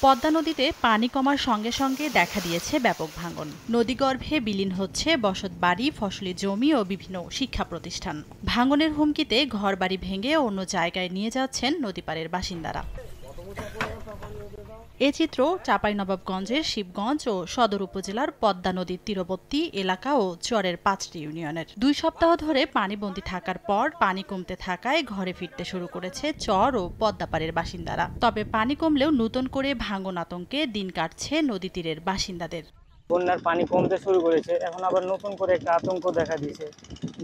পদ্মা নদীতে পানি কমার সঙ্গে সঙ্গে দেখা দিয়েছে ব্যাপক ভাঙন। নদীগর্ভে বিলীন হচ্ছে বসতবাড়ি, ফসলি জমি ও বিভিন্ন শিক্ষা প্রতিষ্ঠান। ভাঙনের হুমকিতে ঘরবাড়ি ভেঙে অন্য জায়গায় নিয়ে যাচ্ছেন নদীপাড়ের বাসিন্দারা। এ চিত্র চাঁপাইনবাবগঞ্জের শিবগঞ্জ ও সদর উপজেলার পদ্মা নদীর তীরবর্তী এলাকা ও চরের ৫টি ইউনিয়নের। ২ সপ্তাহ ধরে পানিবন্দী থাকার পর পানি কমতে থাকায় ঘরে ফিরতে শুরু করেছে চর ও পদ্মাপাড়ের বাসিন্দারা। তবে পানি কমলেও নতুন করে ভাঙন আতঙ্কে দিন কাটছে নদী তীরের বাসিন্দাদের। বন্যার পানি কমতে শুরু করেছে, এখন আবার নতুন করে একটা আতঙ্ক দেখা দিয়েছে,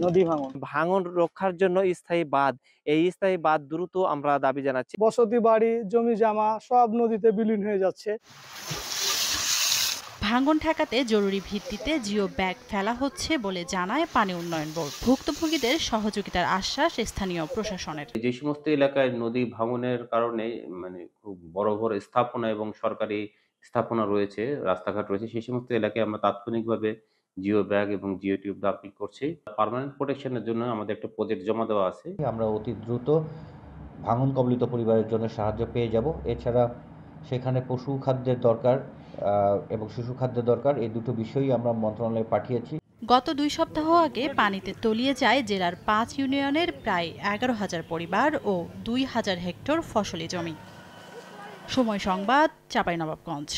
নদী ভাঙন রক্ষার জন্য স্থায়ী বাঁধ, এই স্থায়ী বাঁধ দ্রুত আমরা দাবি জানাচ্ছি। বসতি বাড়ি, জমি জামা সব নদীতে বিলীন হয়ে যাচ্ছে। ভাঙন ঠেকাতে জরুরি ভিত্তিতে জিও ব্যাগ ফেলা হচ্ছে বলে জানায় পানি উন্নয়ন বোর্ড। ভুক্তভোগীদের সহযোগিতার আশ্বাস স্থানীয় প্রশাসনের। যে সমস্ত এলাকায় নদী ভাঙনের কারণে খুব বড় বড় স্থাপনা এবং সরকারি স্থাপনা রয়েছে, রাস্তাঘাট রয়েছে, সেই সমস্ত এলাকায় আমরা তাৎক্ষণিকভাবে জিও ব্যাগ এবং জিও টিউব দাপিং করছি। পার্মানেন্ট প্রোটেকশনের জন্য আমাদের একটা প্রজেক্ট জমা দেওয়া আছে। আমরা অতি দ্রুত ভাঙন কবলিত পরিবারের জন্য সাহায্য পেয়ে যাব। এছাড়া সেখানে পশু খাদ্যের দরকার এবং শিশু খাদ্যের দরকার, এই দুটো বিষয়ই আমরা মন্ত্রণালয়ে পাঠিয়েছি। গত ২ সপ্তাহ আগে পানিতে তলিয়ে যায় জেলার ৫ ইউনিয়নের প্রায় ১১,০০০ পরিবার ও ২,০০০ হেক্টর ফসলি জমি। সময় সংবাদ, চাঁপাইনবাবগঞ্জ।